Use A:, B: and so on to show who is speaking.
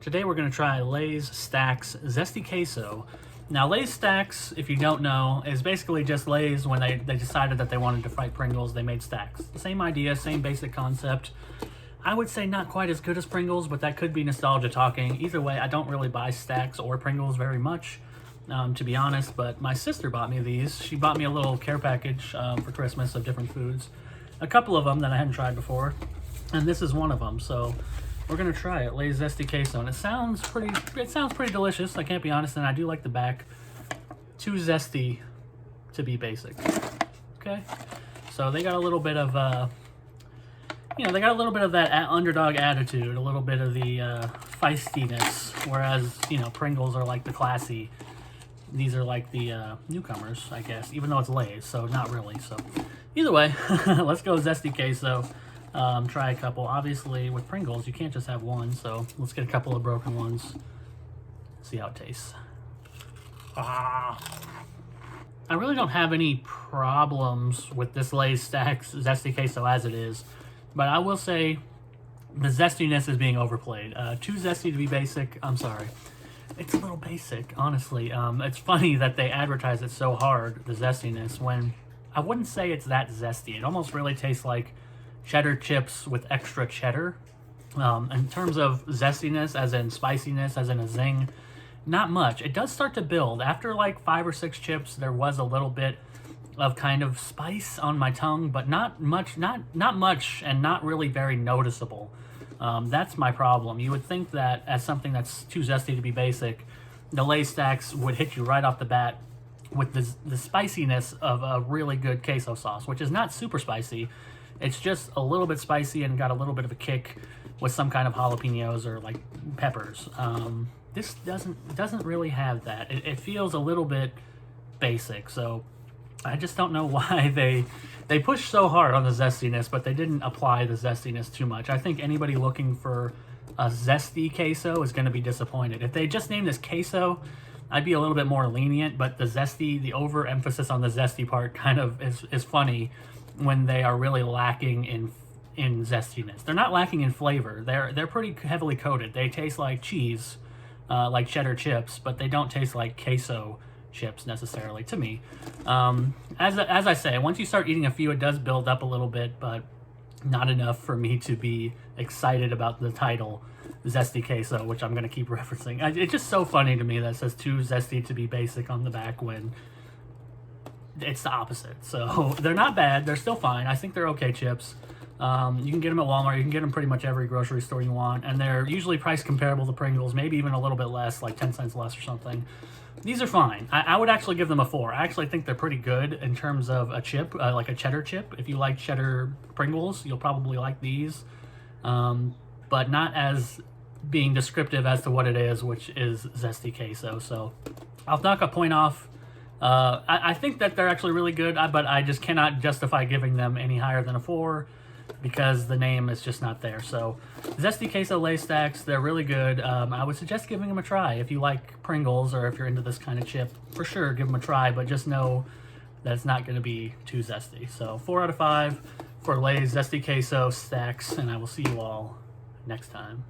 A: Today we're going to try Lay's Stax Zesty Queso. Now Lay's Stax, if you don't know, is basically just Lay's when they decided that they wanted to fight Pringles, they made Stax. Same idea, same basic concept. I would say not quite as good as Pringles, but that could be nostalgia talking. Either way, I don't really buy Stax or Pringles very much, to be honest, but my sister bought me these. She bought me a little care package for Christmas of different foods. A couple of them that I hadn't tried before, and this is one of them, so we're gonna try it. Lay's Zesty Queso, and it sounds pretty delicious. I can't be honest, and I do like the back. Too zesty to be basic. Okay, so they got a little bit of they got a little bit of that underdog attitude, a little bit of the feistiness, whereas Pringles are like the classy. These are like the newcomers, I guess, even though it's Lay's, so not really. So either way, let's go Zesty Queso. Try a couple. Obviously, with Pringles, you can't just have one, so let's get a couple of broken ones. See how it tastes. I really don't have any problems with this Lay's Stax Zesty Queso as it is, but I will say the zestiness is being overplayed. Too zesty to be basic. I'm sorry. It's a little basic, honestly. It's funny that they advertise it so hard, the zestiness, when I wouldn't say it's that zesty. It almost really tastes like cheddar chips with extra cheddar. In terms of zestiness, as in spiciness, as in a zing, not much. It does start to build. After like 5 or 6 chips, there was a little bit of kind of spice on my tongue, but not much, not much, and not really very noticeable. That's my problem. You would think that as something that's too zesty to be basic, the Lay's Stax would hit you right off the bat with the spiciness of a really good queso sauce, which is not super spicy. It's just a little bit spicy and got a little bit of a kick with some kind of jalapenos or like peppers. This doesn't really have that. It feels a little bit basic, so I just don't know why they push so hard on the zestiness, but they didn't apply the zestiness too much. I think anybody looking for a zesty queso is going to be disappointed. If they just named this queso, I'd be a little bit more lenient, but the zesty, the overemphasis on the zesty part kind of is funny when they are really lacking in zestiness. They're not lacking in flavor. They're pretty heavily coated. They taste like cheese, like cheddar chips, but they don't taste like queso chips necessarily to me. As I say, once you start eating a few, it does build up a little bit, but not enough for me to be excited about the title Zesty Queso, which I'm going to keep referencing. It's just so funny to me that it says too zesty to be basic on the back when it's the opposite. So they're not bad. They're still fine. I think they're okay chips. You can get them at Walmart. You can get them pretty much every grocery store you want, and they're usually priced comparable to Pringles, maybe even a little bit less, like 10 cents less or something. These are fine. I would actually give them a 4. I actually think they're pretty good in terms of a chip, like a cheddar chip. If you like cheddar Pringles, you'll probably like these, but not as being descriptive as to what it is, which is Zesty Queso. So I'll knock a point off. I think that they're actually really good, but I just cannot justify giving them any higher than a 4 because the name is just not there. So Zesty Queso Lay's Stax, they're really good. I would suggest giving them a try. If you like Pringles or if you're into this kind of chip, for sure give them a try, but just know that it's not going to be too zesty. So 4 out of 5 for Lay's Zesty Queso Stax, and I will see you all next time.